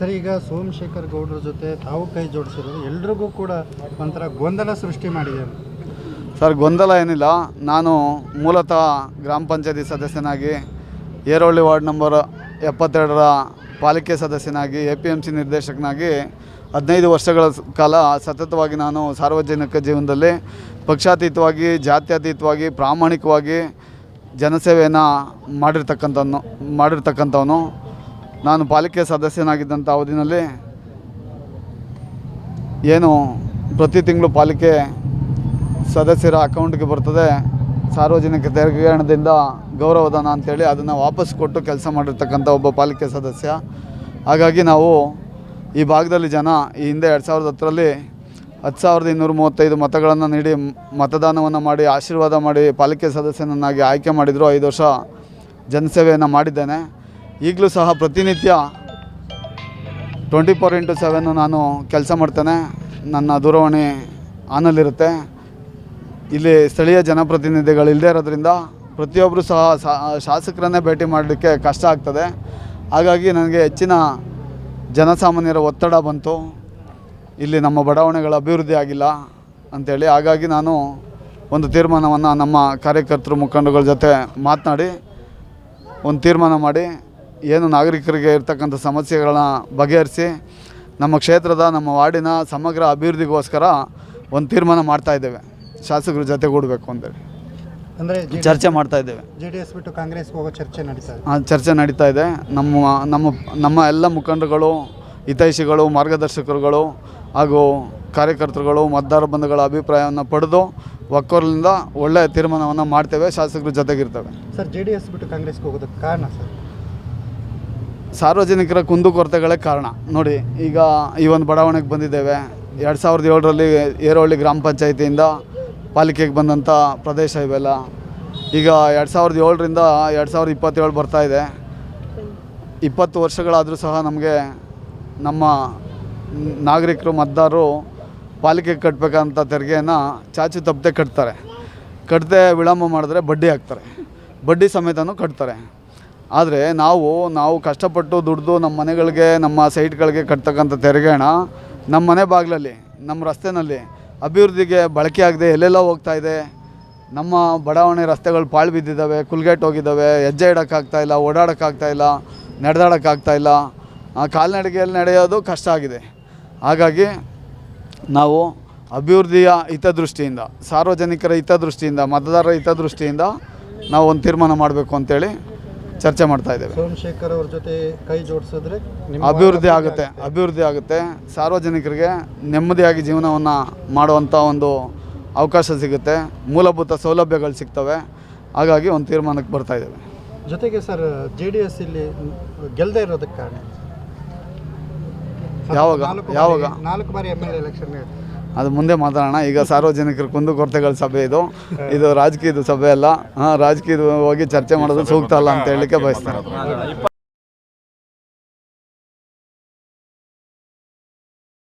Sir, ಈಗ ಸೋಮಶೇಖರ್ ಗೌಡ್ರ ಜೊತೆ ತಾವು ಕೈ ಜೋಡಿಸಿರೋದು ಎಲ್ರಿಗೂ ಕೂಡ ಒಂಥರ ಗೊಂದಲ ಸೃಷ್ಟಿ ಮಾಡಿದೆ. ಸರ್, ಗೊಂದಲ ಏನಿಲ್ಲ. ನಾನು ಮೂಲತಃ ಗ್ರಾಮ ಪಂಚಾಯತಿ ಸದಸ್ಯನಾಗಿ ಏರೋಳ್ಳಿ ವಾರ್ಡ್ ನಂಬರ್ 72ರ ಪಾಲಿಕೆ ಸದಸ್ಯನಾಗಿ APMC ನಿರ್ದೇಶಕನಾಗಿ 15 ವರ್ಷಗಳ ಕಾಲ ಸತತವಾಗಿ ನಾನು ಸಾರ್ವಜನಿಕ ಜೀವನದಲ್ಲಿ ಪಕ್ಷಾತೀತವಾಗಿ, ಜಾತ್ಯತೀತವಾಗಿ, ಪ್ರಾಮಾಣಿಕವಾಗಿ ಜನಸೇವೆಯನ್ನು ಮಾಡಿರ್ತಕ್ಕಂಥವನು. ನಾನು ಪಾಲಿಕೆ ಸದಸ್ಯನಾಗಿದ್ದಂಥ ಅವಧಿನಲ್ಲಿ ಏನು ಪ್ರತಿ ತಿಂಗಳು ಪಾಲಿಕೆ ಸದಸ್ಯರ ಅಕೌಂಟ್ಗೆ ಬರ್ತದೆ ಸಾರ್ವಜನಿಕ ತೆರಿಗೆ ಹಣದಿಂದ ಗೌರವಧನ ಅಂಥೇಳಿ ಅದನ್ನು ವಾಪಸ್ ಕೊಟ್ಟು ಕೆಲಸ ಮಾಡಿರ್ತಕ್ಕಂಥ ಒಬ್ಬ ಪಾಲಿಕೆ ಸದಸ್ಯ. ಹಾಗಾಗಿ ನಾವು ಈ ಭಾಗದಲ್ಲಿ ಜನ ಈ ಹಿಂದೆ 2010ರಲ್ಲಿ 10,235 ಮತಗಳನ್ನು ನೀಡಿ ಮತದಾನವನ್ನು ಮಾಡಿ ಆಶೀರ್ವಾದ ಮಾಡಿ ಪಾಲಿಕೆ ಸದಸ್ಯನನ್ನಾಗಿ ಆಯ್ಕೆ ಮಾಡಿದರು. 5 ವರ್ಷ ಜನಸೇವೆಯನ್ನು ಮಾಡಿದ್ದೇನೆ. ಈಗಲೂ ಸಹ ಪ್ರತಿನಿತ್ಯ 24x7 ನಾನು ಕೆಲಸ ಮಾಡ್ತೇನೆ. ನನ್ನ ದೂರವಾಣಿ ಆನಲ್ಲಿರುತ್ತೆ. ಇಲ್ಲಿ ಸ್ಥಳೀಯ ಜನಪ್ರತಿನಿಧಿಗಳು ಇಲ್ಲದೇ ಇರೋದ್ರಿಂದ ಪ್ರತಿಯೊಬ್ಬರು ಸಹ ಶಾಸಕರನ್ನೇ ಭೇಟಿ ಮಾಡಲಿಕ್ಕೆ ಕಷ್ಟ ಆಗ್ತದೆ. ಹಾಗಾಗಿ ನನಗೆ ಹೆಚ್ಚಿನ ಜನಸಾಮಾನ್ಯರ ಒತ್ತಡ ಬಂತು. ಇಲ್ಲಿ ನಮ್ಮ ಬಡಾವಣೆಗಳ ಅಭಿವೃದ್ಧಿ ಆಗಿಲ್ಲ ಅಂಥೇಳಿ. ಹಾಗಾಗಿ ನಾನು ಒಂದು ತೀರ್ಮಾನವನ್ನು ನಮ್ಮ ಕಾರ್ಯಕರ್ತರು ಮುಖಂಡಗಳ ಜೊತೆ ಮಾತನಾಡಿ ಒಂದು ತೀರ್ಮಾನ ಮಾಡಿ ಏನು ನಾಗರಿಕರಿಗೆ ಇರ್ತಕ್ಕಂಥ ಸಮಸ್ಯೆಗಳನ್ನ ಬಗೆಹರಿಸಿ ನಮ್ಮ ಕ್ಷೇತ್ರದ, ನಮ್ಮ ವಾರ್ಡಿನ ಸಮಗ್ರ ಅಭಿವೃದ್ಧಿಗೋಸ್ಕರ ಒಂದು ತೀರ್ಮಾನ ಮಾಡ್ತಾಯಿದ್ದೇವೆ. ಶಾಸಕರ ಜೊತೆಗೂಡಬೇಕು ಅಂತೇಳಿ ಅಂದರೆ ಚರ್ಚೆ ಮಾಡ್ತಾಯಿದ್ದೇವೆ. JDS ಬಿಟ್ಟು ಕಾಂಗ್ರೆಸ್ಗೆ ಹೋಗೋ ಚರ್ಚೆ ನಡೀತಾ ಇದೆ. ಚರ್ಚೆ ನಡೀತಾ ಇದೆ. ನಮ್ಮ ಎಲ್ಲ ಮುಖಂಡರುಗಳು, ಹಿತೈಷಿಗಳು, ಮಾರ್ಗದರ್ಶಕರುಗಳು ಹಾಗೂ ಕಾರ್ಯಕರ್ತರುಗಳು ಮತದಾರ ಬಂಧುಗಳ ಅಭಿಪ್ರಾಯವನ್ನು ಪಡೆದು ಒಕ್ಕೊರಲಿಂದ ಒಳ್ಳೆಯ ತೀರ್ಮಾನವನ್ನು ಮಾಡ್ತೇವೆ. ಶಾಸಕರ ಜೊತೆಗಿರ್ತೇವೆ. ಸರ್, JDS ಬಿಟ್ಟು ಕಾಂಗ್ರೆಸ್ಗೆ ಹೋಗೋದಕ್ಕೆ ಕಾರಣ ಸರ್? ಸಾರ್ವಜನಿಕರ ಕುಂದುಕೊರತೆಗಳೇ ಕಾರಣ. ನೋಡಿ, ಈಗ ಈ ಒಂದು ಬಡಾವಣೆಗೆ ಬಂದಿದ್ದೇವೆ. 2007ರಲ್ಲಿ ಏರೋಳ್ಳಿ ಗ್ರಾಮ ಪಂಚಾಯಿತಿಯಿಂದ ಪಾಲಿಕೆಗೆ ಬಂದಂಥ ಪ್ರದೇಶ ಇವೆಲ್ಲ. ಈಗ 2007ರಿಂದ 2027 ಬರ್ತಾಯಿದೆ. 20 ವರ್ಷಗಳಾದರೂ ಸಹ ನಮಗೆ ನಮ್ಮ ನಾಗರಿಕರು, ಮತದಾರರು ಪಾಲಿಕೆಗೆ ಕಟ್ಟಬೇಕಂತ ತೆರಿಗೆಯನ್ನು ಚಾಚು ತಪ್ಪದೆ ಕಟ್ಟದೆ ವಿಳಂಬ ಮಾಡಿದ್ರೆ ಬಡ್ಡಿ ಹಾಕ್ತಾರೆ, ಬಡ್ಡಿ ಸಮೇತನೂ ಕಟ್ತಾರೆ. ಆದರೆ ನಾವು ಕಷ್ಟಪಟ್ಟು ದುಡ್ದು ನಮ್ಮ ಮನೆಗಳಿಗೆ, ನಮ್ಮ ಸೈಟ್ಗಳಿಗೆ ಕಟ್ತಕ್ಕಂಥ ತೆರಿಗೆ ಹಣ ನಮ್ಮ ಮನೆ ಬಾಗಿಲಲ್ಲಿ, ನಮ್ಮ ರಸ್ತೆಯಲ್ಲಿ ಅಭಿವೃದ್ಧಿಗೆ ಬಳಕೆ ಆಗದೆ ಎಲ್ಲೆಲ್ಲ ಹೋಗ್ತಾಯಿದೆ. ನಮ್ಮ ಬಡಾವಣೆ ರಸ್ತೆಗಳು ಪಾಳು ಬಿದ್ದಿದ್ದಾವೆ, ಕುಲ್ಗೆಟ್ ಹೋಗಿದ್ದಾವೆ, ಹೆಜ್ಜೆ ಇಡೋಕ್ಕಾಗ್ತಾಯಿಲ್ಲ, ಓಡಾಡೋಕ್ಕಾಗ್ತಾಯಿಲ್ಲ, ನಡೆದಾಡೋಕ್ಕಾಗ್ತಾಯಿಲ್ಲ. ಕಾಲ್ನಡಿಗೆಯಲ್ಲಿ ನಡೆಯೋದು ಕಷ್ಟ ಆಗಿದೆ. ಹಾಗಾಗಿ ನಾವು ಅಭಿವೃದ್ಧಿಯ ಹಿತದೃಷ್ಟಿಯಿಂದ, ಸಾರ್ವಜನಿಕರ ಹಿತದೃಷ್ಟಿಯಿಂದ, ಮತದಾರರ ಹಿತದೃಷ್ಟಿಯಿಂದ ನಾವು ಒಂದು ತೀರ್ಮಾನ ಮಾಡಬೇಕು ಅಂತೇಳಿ ಚರ್ಚೆ ಮಾಡ್ತಾಯಿದ್ದೇವೆ. ಸೋಮಶೇಖರ್ ಅವ್ರ ಜೊತೆ ಕೈ ಜೋಡಿಸಿದ್ರೆ ಅಭಿವೃದ್ಧಿ ಆಗುತ್ತೆ. ಸಾರ್ವಜನಿಕರಿಗೆ ನೆಮ್ಮದಿಯಾಗಿ ಜೀವನವನ್ನು ಮಾಡುವಂಥ ಒಂದು ಅವಕಾಶ ಸಿಗುತ್ತೆ, ಮೂಲಭೂತ ಸೌಲಭ್ಯಗಳು ಸಿಗ್ತವೆ. ಹಾಗಾಗಿ ಒಂದು ತೀರ್ಮಾನಕ್ಕೆ ಬರ್ತಾಯಿದ್ದೇವೆ. ಜೊತೆಗೆ ಸರ್, JDS ಇಲ್ಲಿ ಗೆಲ್ಲದೆ ಇರೋದಕ್ಕೆ ಕಾರಣ? ಯಾವಾಗ 4 ಬಾರಿ MLA ಎಲೆಕ್ಷನ್ ಅದು ಮುಂದೆ ಮಾತಾಡೋಣ. ಈಗ ಸಾರ್ವಜನಿಕರ ಕುಂದುಕೊರತೆಗಳ ಸಭೆ ಇದು ರಾಜಕೀಯದ ಸಭೆ ಅಲ್ಲ. ರಾಜಕೀಯದ ಹೋಗಿ ಚರ್ಚೆ ಮಾಡೋದು ಸೂಕ್ತ ಅಲ್ಲ ಅಂತ ಹೇಳಲಿಕ್ಕೆ ಬಯಸ್ತೇನೆ.